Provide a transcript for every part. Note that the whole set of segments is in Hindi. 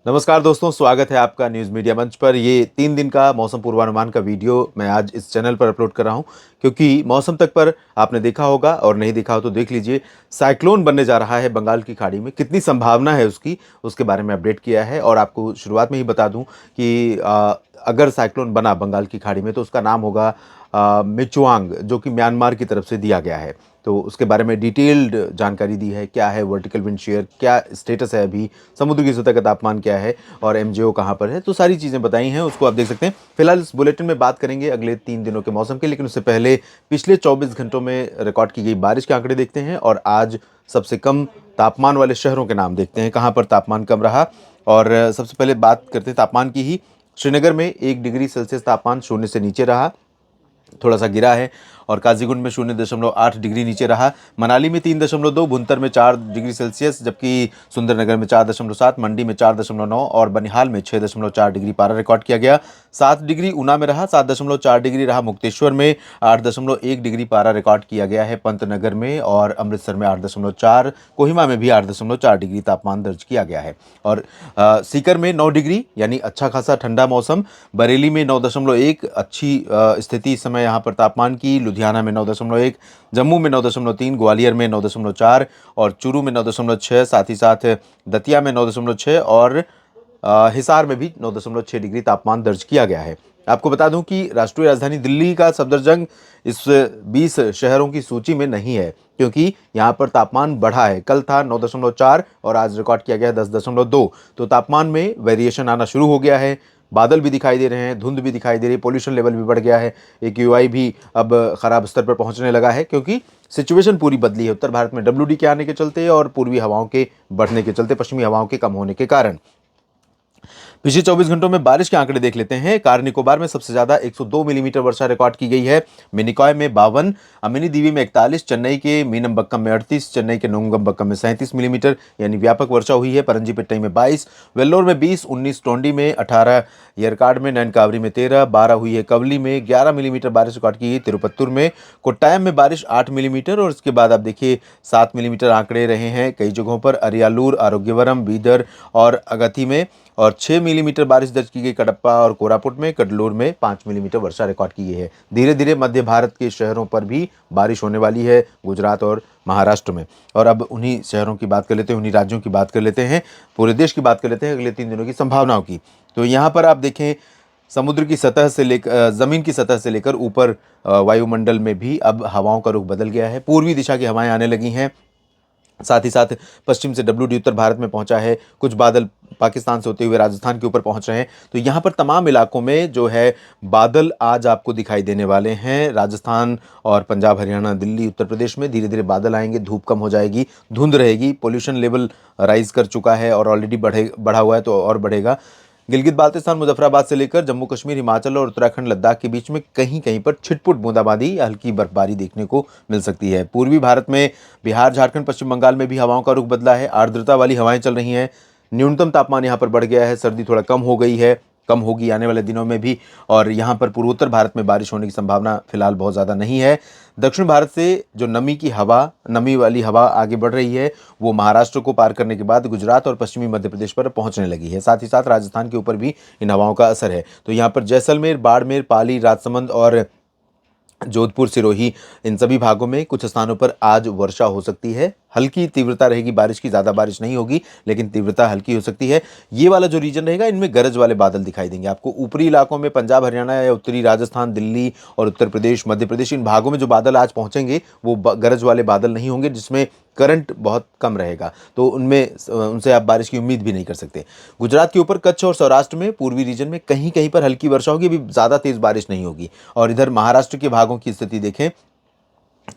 नमस्कार दोस्तों, स्वागत है आपका न्यूज़ मीडिया मंच पर। ये 3 दिन का मौसम पूर्वानुमान का वीडियो मैं आज इस चैनल पर अपलोड कर रहा हूँ, क्योंकि मौसम तक पर आपने देखा होगा और नहीं देखा हो तो देख लीजिए। साइक्लोन बनने जा रहा है बंगाल की खाड़ी में, कितनी संभावना है उसकी, उसके बारे में अपडेट किया है। और आपको शुरुआत में ही बता दूं कि अगर साइक्लोन बना बंगाल की खाड़ी में तो उसका नाम होगा मिचुआंग, जो कि म्यांमार की तरफ से दिया गया है। तो उसके बारे में डिटेल्ड जानकारी दी है, क्या है वर्टिकल विंड शेयर, क्या स्टेटस है अभी, समुद्र की सतह का तापमान क्या है और एमजेओ कहाँ पर है, तो सारी चीज़ें बताई हैं, उसको आप देख सकते हैं। फिलहाल इस बुलेटिन में बात करेंगे अगले 3 दिनों के मौसम के, लेकिन उससे पहले पिछले 24 घंटों में रिकॉर्ड की गई बारिश के आंकड़े देखते हैं और आज सबसे कम तापमान वाले शहरों के नाम देखते हैं, कहाँ पर तापमान कम रहा। और सबसे पहले बात करते हैं तापमान की ही। श्रीनगर में 1 डिग्री सेल्सियस तापमान शून्य से नीचे रहा, थोड़ा सा गिरा है। और काजीगुंड में 0.8 डिग्री नीचे रहा। मनाली में 3.2, भुंतर में 4 डिग्री सेल्सियस, जबकि सुंदरनगर में 4.7, मंडी में 4.9 और बनिहाल में 6.4 डिग्री पारा रिकॉर्ड किया गया। 7 डिग्री ऊना में रहा, 7.4 डिग्री रहा मुक्तेश्वर में, 8.1 डिग्री पारा रिकॉर्ड किया गया है पंतनगर में और अमृतसर में 8.4, कोहिमा में भी 8.4 डिग्री तापमान दर्ज किया गया है। और सीकर में 9 डिग्री यानी अच्छा खासा ठंडा मौसम। बरेली में 9.1, अच्छी स्थिति इस समय यहाँ पर तापमान की। लुधियाना में 9.1, जम्मू में 9.3, ग्वालियर में 9.4 और चूरू में 9.6, साथ ही साथ दतिया में 9.6 और हिसार में भी 9.6 डिग्री तापमान दर्ज किया गया है। आपको बता दूं कि राष्ट्रीय राजधानी दिल्ली का सफदरजंग इस 20 शहरों की सूची में नहीं है, क्योंकि यहाँ पर तापमान बढ़ा है। कल था 9.4 और आज रिकॉर्ड किया गया 10.2, तो तापमान में वेरिएशन आना शुरू हो गया है। बादल भी दिखाई दे रहे हैं, धुंध भी दिखाई दे रही है, पोल्यूशन लेवल भी बढ़ गया है, एक्यूआई भी अब खराब स्तर पर पहुंचने लगा है, क्योंकि सिचुएशन पूरी बदली है उत्तर भारत में डब्ल्यूडी के आने के चलते और पूर्वी हवाओं के बढ़ने के चलते, पश्चिमी हवाओं के कम होने के कारण। पिछले 24 घंटों में बारिश के आंकड़े देख लेते हैं। कार निकोबार में सबसे ज्यादा 102 मिलीमीटर वर्षा रिकॉर्ड की गई है। मिनिकॉय में 52, अमिनी दीवी में 41, चेन्नई के मीनमबक्कम में 38, चेन्नई के नुंगमबक्कम में 37 मिलीमीटर यानी व्यापक वर्षा हुई है। परंजीपिट्टई में 22, वेल्लोर में 20, 19 टोंडी में 18, येरकाड में, नैनकावरी में 13, 12 हुई है कवली में, 11 मिलीमीटर बारिश रिकॉर्ड की गई तिरुपत्तुर में। कोट्टायम में बारिश 8 मिलीमीटर और उसके बाद आप देखिए 7 मिलीमीटर आंकड़े रहे हैं कई जगहों पर, अरियालूर, आरोग्यवरम, बीदर और अगथी में। और 6 मिलीमीटर बारिश दर्ज की गई कडप्पा और कोरापुट में। कडलूर में 5 मिलीमीटर वर्षा रिकॉर्ड की गई है। धीरे धीरे मध्य भारत के शहरों पर भी बारिश होने वाली है, गुजरात और महाराष्ट्र में। और अब उन्हीं शहरों की बात कर लेते हैं, उन्हीं राज्यों की बात कर लेते हैं, पूरे देश की बात कर लेते हैं अगले 3 दिनों की संभावनाओं की। तो यहाँ पर आप देखें, समुद्र की सतह से लेकर जमीन की सतह से लेकर ऊपर वायुमंडल में भी अब हवाओं का रुख बदल गया है। पूर्वी दिशा की हवाएं आने लगी हैं, साथ ही साथ पश्चिम से डब्ल्यूडी उत्तर भारत में पहुंचा है। कुछ बादल पाकिस्तान से होते हुए राजस्थान के ऊपर पहुंच रहे हैं। तो यहाँ पर तमाम इलाकों में जो है बादल आज आपको दिखाई देने वाले हैं। राजस्थान और पंजाब, हरियाणा, दिल्ली, उत्तर प्रदेश में धीरे धीरे बादल आएंगे, धूप कम हो जाएगी, धुंध रहेगी, पोल्यूशन लेवल राइज कर चुका है और ऑलरेडी बढ़ा हुआ है तो और बढ़ेगा। गिलगित बाल्तिस्तान, मुजफ्फराबाद से लेकर जम्मू कश्मीर, हिमाचल और उत्तराखंड, लद्दाख के बीच में कहीं कहीं पर छिटपुट बूंदाबांदी या हल्की बर्फबारी देखने को मिल सकती है। पूर्वी भारत में बिहार, झारखंड, पश्चिम बंगाल में भी हवाओं का रुख बदला है, आर्द्रता वाली हवाएं चल रही हैं। न्यूनतम तापमान यहाँ पर बढ़ गया है, सर्दी थोड़ा कम हो गई है, कम होगी आने वाले दिनों में भी। और यहाँ पर पूर्वोत्तर भारत में बारिश होने की संभावना फिलहाल बहुत ज़्यादा नहीं है। दक्षिण भारत से जो नमी वाली हवा आगे बढ़ रही है, वो महाराष्ट्र को पार करने के बाद गुजरात और पश्चिमी मध्य प्रदेश पर पहुंचने लगी है। साथ ही साथ राजस्थान के ऊपर भी इन हवाओं का असर है। तो यहाँ पर जैसलमेर, बाड़मेर, पाली, राजसमंद और जोधपुर, सिरोही, इन सभी भागों में कुछ स्थानों पर आज वर्षा हो सकती है। हल्की तीव्रता रहेगी बारिश की, ज़्यादा बारिश नहीं होगी लेकिन तीव्रता हल्की हो सकती है। ये वाला जो रीजन रहेगा, इनमें गरज वाले बादल दिखाई देंगे आपको। ऊपरी इलाकों में पंजाब, हरियाणा या उत्तरी राजस्थान, दिल्ली और उत्तर प्रदेश, मध्य प्रदेश, इन भागों में जो बादल आज पहुंचेंगे वो गरज वाले बादल नहीं होंगे, जिसमें करंट बहुत कम रहेगा, तो उनसे आप बारिश की उम्मीद भी नहीं कर सकते। गुजरात के ऊपर कच्छ और सौराष्ट्र में पूर्वी रीजन में कहीं कहीं पर हल्की वर्षा होगी, अभी ज़्यादा तेज़ बारिश नहीं होगी। और इधर महाराष्ट्र के भागों की स्थिति देखें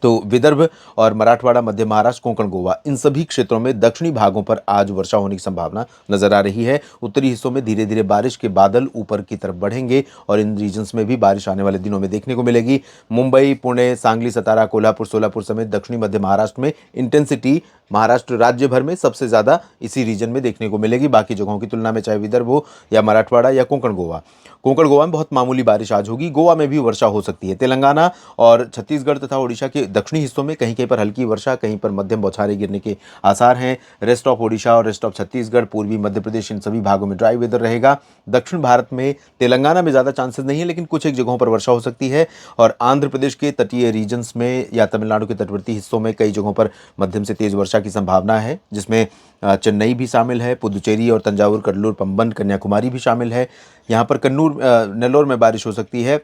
तो विदर्भ और मराठवाड़ा, मध्य महाराष्ट्र, कोंकण, गोवा, इन सभी क्षेत्रों में दक्षिणी भागों पर आज वर्षा होने की संभावना नजर आ रही है। उत्तरी हिस्सों में धीरे धीरे बारिश के बादल ऊपर की तरफ बढ़ेंगे और इन रीजन्स में भी बारिश आने वाले दिनों में देखने को मिलेगी। मुंबई, पुणे, सांगली, सतारा, कोल्हापुर, सोलापुर समेत दक्षिणी मध्य महाराष्ट्र में इंटेंसिटी महाराष्ट्र राज्य भर में सबसे ज़्यादा इसी रीजन में देखने को मिलेगी, बाकी जगहों की तुलना में, चाहे विदर्भ हो या मराठवाड़ा या कोंकण गोवा। कोंकण गोवा में बहुत मामूली बारिश आज होगी। गोवा में भी वर्षा हो सकती है। तेलंगाना और छत्तीसगढ़ तथा ओडिशा के के दक्षिणी हिस्सों में कहीं कहीं पर हल्की वर्षा, कहीं पर मध्यम बौछारें गिरने के आसार हैं। रेस्ट ऑफ ओडिशा और रेस्ट ऑफ छत्तीसगढ़, पूर्वी मध्य प्रदेश, इन सभी भागों में ड्राई वेदर रहेगा। दक्षिण भारत में तेलंगाना में ज़्यादा चांसेस नहीं है, लेकिन कुछ एक जगहों पर वर्षा हो सकती है। और आंध्र प्रदेश के तटीय रीजन्स में या तमिलनाडु के तटवर्ती हिस्सों में कई जगहों पर मध्यम से तेज वर्षा की संभावना है, जिसमें चेन्नई भी शामिल है, पुदुचेरी और तंजावुर, कड्डलूर, पंबन, कन्याकुमारी भी शामिल है। यहाँ पर कन्नूर, नेल्लोर में बारिश हो सकती है।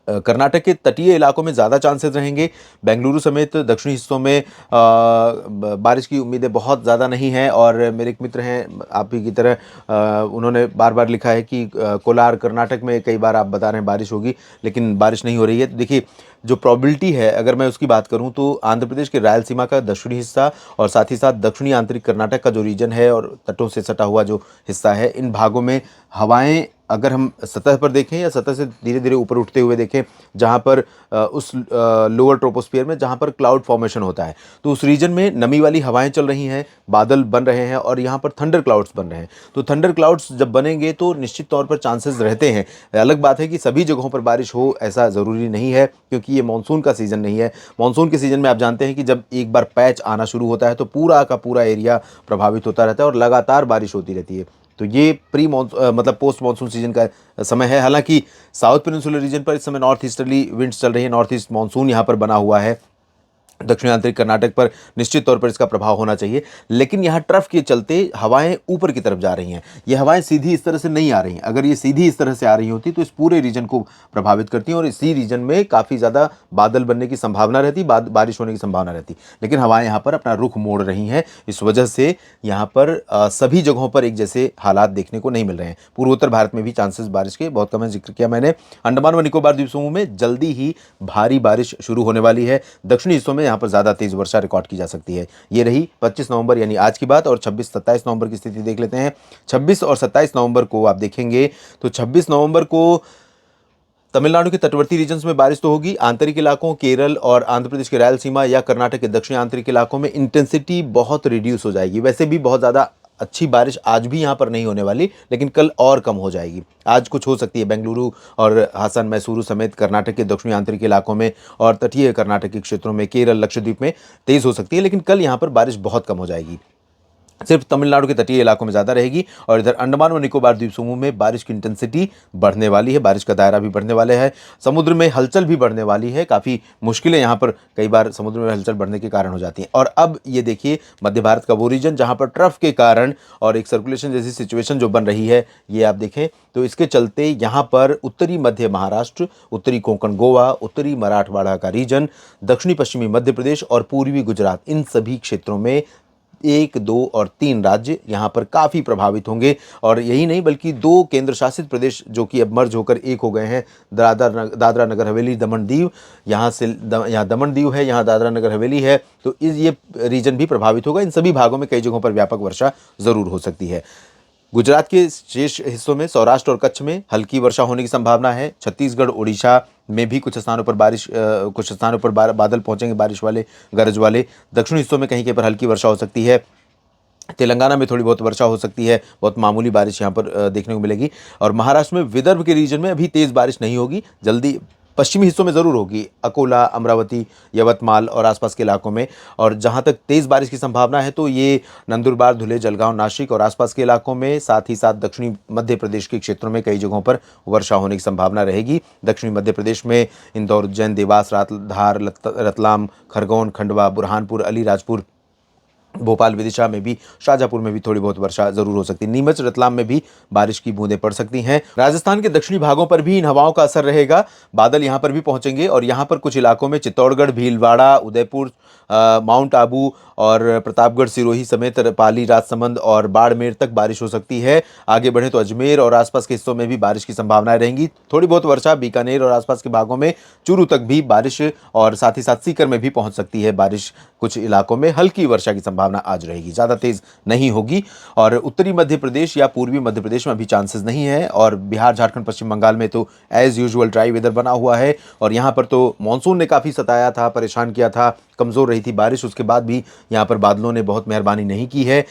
कर्नाटक के तटीय इलाकों में ज़्यादा चांसेस रहेंगे। बेंगलुरु समेत दक्षिणी हिस्सों में बारिश की उम्मीदें बहुत ज़्यादा नहीं हैं। और मेरे एक मित्र हैं आप ही की तरह, उन्होंने बार बार लिखा है कि कोलार कर्नाटक में कई बार आप बता रहे हैं बारिश होगी, लेकिन बारिश नहीं हो रही है। तो देखिए, जो प्रोबेबिलिटी है अगर मैं उसकी बात करूं तो आंध्र प्रदेश के रायलसीमा का दक्षिणी हिस्सा और साथ ही साथ दक्षिणी आंतरिक कर्नाटक का जो रीजन है और तटों से सटा हुआ जो हिस्सा है, इन भागों में हवाएं अगर हम सतह पर देखें या सतह से धीरे धीरे ऊपर उठते हुए देखें, जहां पर उस लोअर ट्रोपोस्फियर में जहां पर क्लाउड फॉर्मेशन होता है, तो उस रीजन में नमी वाली हवाएं चल रही हैं, बादल बन रहे हैं और यहाँ पर थंडर क्लाउड्स बन रहे हैं। तो थंडर क्लाउड्स जब बनेंगे तो निश्चित तौर पर चांसेस रहते हैं। अलग बात है कि सभी जगहों पर बारिश हो ऐसा ज़रूरी नहीं है, क्योंकि ये मानसून का सीज़न नहीं है। मानसून के सीज़न में आप जानते हैं कि जब एक बार पैच आना शुरू होता है तो पूरा का पूरा एरिया प्रभावित होता रहता है और लगातार बारिश होती रहती है। तो ये प्री मतलब पोस्ट मानसून सीजन का समय है। हालांकि साउथ पेनिनसुलर रीजन पर इस समय नॉर्थ ईस्टर्ली विंड्स चल रही है, नॉर्थ ईस्ट मानसून यहाँ पर बना हुआ है। दक्षिण आंतरिक कर्नाटक पर निश्चित तौर पर इसका प्रभाव होना चाहिए, लेकिन यहाँ ट्रफ के चलते हवाएं ऊपर की तरफ जा रही हैं। ये हवाएं सीधी इस तरह से नहीं आ रही हैं। अगर ये सीधी इस तरह से आ रही होती तो इस पूरे रीजन को प्रभावित करती हैं और इसी रीजन में काफ़ी ज़्यादा बादल बनने की संभावना रहती, बारिश होने की संभावना रहती। लेकिन हवाएं यहाँ पर अपना रुख मोड़ रही हैं, इस वजह से यहाँ पर सभी जगहों पर एक जैसे हालात देखने को नहीं मिल रहे हैं। पूर्वोत्तर भारत में भी चांसेस बारिश के बहुत कम है, जिक्र किया मैंने। अंडमान व निकोबार द्वीप समूह में जल्दी ही भारी बारिश शुरू होने वाली है। दक्षिणी हिस्सों में यहाँ पर ज़्यादा तेज वर्षा रिकॉर्ड की जा सकती है। ये रही 25 नवंबर यानी आज की बात। और 26-27 नवंबर की स्थिति देख लेते हैं। 26 और 27 नवंबर को आप देखेंगे तो 26 नवंबर को तमिलनाडु के तटवर्ती रीजन्स में बारिश तो होगी। आंतरिक इलाकों, केरल और आंध्र प्रदेश के रायलसीमा या कर्नाटक के दक्षिणी आंतरिक इलाकों में इंटेंसिटी बहुत रिड्यूस हो जाएगी। वैसे भी बहुत ज़्यादा अच्छी बारिश आज भी यहाँ पर नहीं होने वाली, लेकिन कल और कम हो जाएगी। आज कुछ हो सकती है बेंगलुरु और हासन, मैसूरू समेत कर्नाटक के दक्षिणी आंतरिक इलाकों में और तटीय कर्नाटक के क्षेत्रों में, केरल, लक्षद्वीप में तेज़ हो सकती है, लेकिन कल यहाँ पर बारिश बहुत कम हो जाएगी। सिर्फ तमिलनाडु के तटीय इलाकों में ज़्यादा रहेगी। और इधर अंडमान व निकोबार द्वीप समूह में बारिश की इंटेंसिटी बढ़ने वाली है, बारिश का दायरा भी बढ़ने वाले है। समुद्र में हलचल भी बढ़ने वाली है। काफ़ी मुश्किलें यहाँ पर कई बार समुद्र में हलचल बढ़ने के कारण हो जाती हैं। और अब ये देखिए, मध्य भारत का वो रीजन जहाँ पर ट्रफ के कारण और एक सर्कुलेशन जैसी सिचुएशन जो बन रही है, ये आप देखें तो इसके चलते यहाँ पर उत्तरी मध्य महाराष्ट्र, उत्तरी कोंकण गोवा, उत्तरी मराठवाड़ा का रीजन, दक्षिणी पश्चिमी मध्य प्रदेश और पूर्वी गुजरात, इन सभी क्षेत्रों में 1, 2 और 3 राज्य यहाँ पर काफ़ी प्रभावित होंगे। और यही नहीं बल्कि 2 केंद्र शासित प्रदेश जो कि अब मर्ज होकर एक हो गए हैं, दादरा नगर हवेली, दमन दीव, यहाँ दमन दीव है, यहाँ दादरा नगर हवेली है, तो ये रीजन भी प्रभावित होगा। इन सभी भागों में कई जगहों पर व्यापक वर्षा ज़रूर हो सकती है। गुजरात के शेष हिस्सों में, सौराष्ट्र और कच्छ में हल्की वर्षा होने की संभावना है। छत्तीसगढ़, ओडिशा में भी कुछ स्थानों पर कुछ स्थानों पर बादल पहुंचेंगे बारिश वाले, गरज वाले। दक्षिणी हिस्सों में कहीं पर हल्की वर्षा हो सकती है। तेलंगाना में थोड़ी बहुत वर्षा हो सकती है, बहुत मामूली बारिश यहाँ पर देखने को मिलेगी। और महाराष्ट्र में, विदर्भ के रीजन में अभी तेज़ बारिश नहीं होगी, जल्दी पश्चिमी हिस्सों में ज़रूर होगी, अकोला, अमरावती, यवतमाल और आसपास के इलाकों में। और जहाँ तक तेज़ बारिश की संभावना है तो ये नंदुरबार, धुले, जलगांव, नासिक और आसपास के इलाकों में, साथ ही साथ दक्षिणी मध्य प्रदेश के क्षेत्रों में कई जगहों पर वर्षा होने की संभावना रहेगी। दक्षिणी मध्य प्रदेश में इंदौर, उज्जैन, देवास, धार, रतलाम, खरगोन, खंडवा, बुरहानपुर, अलीराजपुर, भोपाल, विदिशा में भी, शाजापुर में भी थोड़ी बहुत वर्षा जरूर हो सकती है। नीमच, रतलाम में भी बारिश की बूंदें पड़ सकती हैं। राजस्थान के दक्षिणी भागों पर भी इन हवाओं का असर रहेगा। बादल यहां पर भी पहुंचेंगे और यहां पर कुछ इलाकों में चित्तौड़गढ़, भीलवाड़ा, उदयपुर, माउंट आबू और प्रतापगढ़, सिरोही समेत पाली, राजसमंद और बाड़मेर तक बारिश हो सकती है। आगे बढ़े तो अजमेर और आसपास के हिस्सों में भी बारिश की संभावनाएं रहेंगी। थोड़ी बहुत वर्षा बीकानेर और आसपास के भागों में, चूरू तक भी बारिश और साथ ही साथ सीकर में भी पहुंच सकती है बारिश। कुछ इलाकों में हल्की वर्षा की संभावना आज रहेगी, ज़्यादा तेज नहीं होगी। और उत्तरी मध्य प्रदेश या पूर्वी मध्य प्रदेश में अभी चांसेस नहीं है। और बिहार, झारखंड, पश्चिम बंगाल में तो एज यूजुअल ड्राई वेदर बना हुआ है। और यहाँ पर तो मानसून ने काफ़ी सताया था, परेशान किया था, कमज़ोर रही थी बारिश, उसके बाद भी यहाँ पर बादलों ने बहुत मेहरबानी नहीं की है।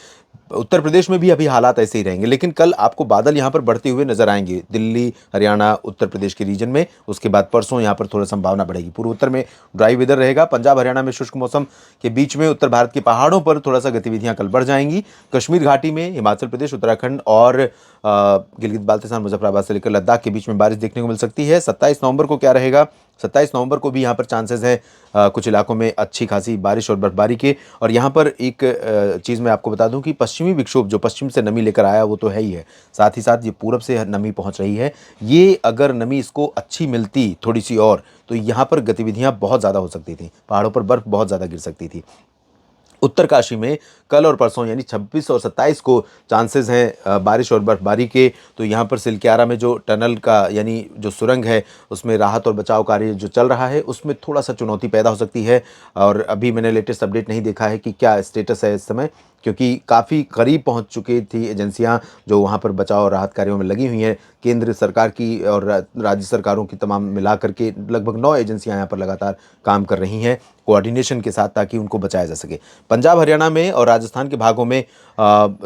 उत्तर प्रदेश में भी अभी हालात ऐसे ही रहेंगे, लेकिन कल आपको बादल यहाँ पर बढ़ते हुए नजर आएंगे दिल्ली, हरियाणा, उत्तर प्रदेश के रीजन में। उसके बाद परसों यहाँ पर थोड़ा संभावना बढ़ेगी। पूर्व उत्तर में ड्राई वेदर रहेगा, पंजाब हरियाणा में शुष्क मौसम के बीच में उत्तर भारत के पहाड़ों पर थोड़ा सा गतिविधियां कल बढ़ जाएंगी। कश्मीर घाटी में, हिमाचल प्रदेश, उत्तराखंड और गिलगित बाल्टिस्तान, मुजफ्फराबाद से लेकर लद्दाख के बीच में बारिश देखने को मिल सकती है। 27 नवंबर को क्या रहेगा? 27 नवंबर को भी यहाँ पर चांसेस है कुछ इलाकों में अच्छी खासी बारिश और बर्फबारी के। और यहाँ पर एक चीज़ मैं आपको बता दूं कि पश्चिमी विक्षोभ जो पश्चिम से नमी लेकर आया वो तो है ही है, साथ ही साथ ये पूरब से नमी पहुंच रही है। ये अगर नमी इसको अच्छी मिलती थोड़ी सी और, तो यहाँ पर गतिविधियाँ बहुत ज़्यादा हो सकती थी, पहाड़ों पर बर्फ़ बहुत ज़्यादा गिर सकती थी। उत्तरकाशी में कल और परसों यानी 26 और 27 को चांसेस हैं बारिश और बर्फबारी के। तो यहाँ पर सिलक्यारा में जो टनल का यानी जो सुरंग है उसमें राहत और बचाव कार्य जो चल रहा है उसमें थोड़ा सा चुनौती पैदा हो सकती है। और अभी मैंने लेटेस्ट अपडेट नहीं देखा है कि क्या स्टेटस है इस समय, क्योंकि काफ़ी करीब पहुंच चुकी थी एजेंसियां जो वहां पर बचाव और राहत कार्यों में लगी हुई हैं। केंद्र सरकार की और राज्य सरकारों की तमाम मिलाकर के लगभग 9 एजेंसियां यहाँ पर लगातार काम कर रही हैं कोऑर्डिनेशन के साथ, ताकि उनको बचाया जा सके। पंजाब हरियाणा में और राजस्थान के भागों में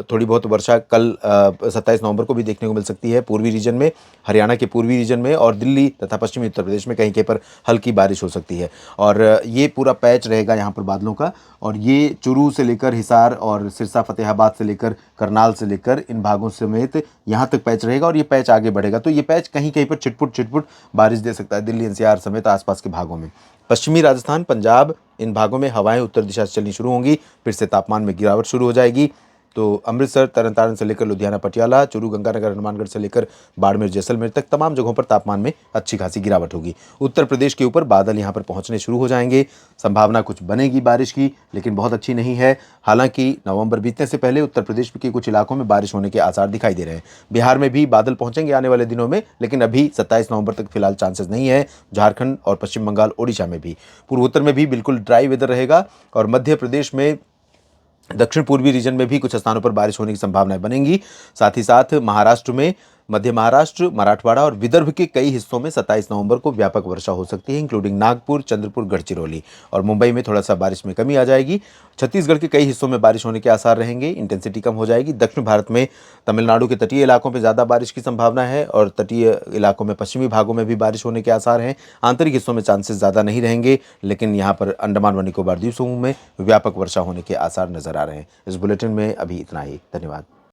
थोड़ी बहुत वर्षा कल 27 नवंबर को भी देखने को मिल सकती है। पूर्वी रीजन में, हरियाणा के पूर्वी रीजन में और दिल्ली तथा पश्चिमी उत्तर प्रदेश में कहीं कहीं पर हल्की बारिश हो सकती है। और ये पूरा पैच रहेगा यहाँ पर बादलों का। और ये चुरू से लेकर हिसार और सिरसा, फतेहाबाद से लेकर करनाल से लेकर इन भागों समेत यहाँ तक पैच रहेगा। और ये पैच आगे बढ़ेगा तो ये पैच कहीं कहीं पर छिटपुट बारिश दे सकता है दिल्ली, एनसीआर समेत आसपास के भागों में। पश्चिमी राजस्थान, पंजाब, इन भागों में हवाएं उत्तर दिशा से चलनी शुरू होंगी, फिर से तापमान में गिरावट शुरू हो जाएगी। तो अमृतसर, तरन से लेकर लुधियाना, पटियाला, चूरू, गंगानगर, हनुमानगढ़ से लेकर बाड़मेर, जैसलमेर तक तमाम जगहों पर तापमान में अच्छी खासी गिरावट होगी। उत्तर प्रदेश के ऊपर बादल यहाँ पर पहुँचने शुरू हो जाएंगे, संभावना कुछ बनेगी बारिश की, लेकिन बहुत अच्छी नहीं है। हालांकि नवंबर बीतने से पहले उत्तर प्रदेश के कुछ इलाकों में बारिश होने के आसार दिखाई दे रहे हैं। बिहार में भी बादल पहुंचेंगे आने वाले दिनों में, लेकिन अभी 27 नवंबर तक फिलहाल चांसेस नहीं है। झारखंड और पश्चिम बंगाल, ओडिशा में भी, पूर्वोत्तर में भी बिल्कुल ड्राई वेदर रहेगा। और मध्य प्रदेश में, दक्षिण पूर्वी रीजन में भी कुछ स्थानों पर बारिश होने की संभावनाएं बनेंगी। साथ ही साथ महाराष्ट्र में, मध्य महाराष्ट्र, मराठवाड़ा और विदर्भ के कई हिस्सों में 27 नवंबर को व्यापक वर्षा हो सकती है, इंक्लूडिंग नागपुर, चंद्रपुर, गढ़चिरौली। और मुंबई में थोड़ा सा बारिश में कमी आ जाएगी। छत्तीसगढ़ के कई हिस्सों में बारिश होने के आसार रहेंगे, इंटेंसिटी कम हो जाएगी। दक्षिण भारत में तमिलनाडु के तटीय इलाकों में ज़्यादा बारिश की संभावना है और तटीय इलाकों में, पश्चिमी भागों में भी बारिश होने के आसार हैं। आंतरिक हिस्सों में चांसेस ज़्यादा नहीं रहेंगे, लेकिन यहाँ पर अंडमान व निकोबार द्वीप समूह में व्यापक वर्षा होने के आसार नजर आ रहे हैं। इस बुलेटिन में अभी इतना ही। धन्यवाद।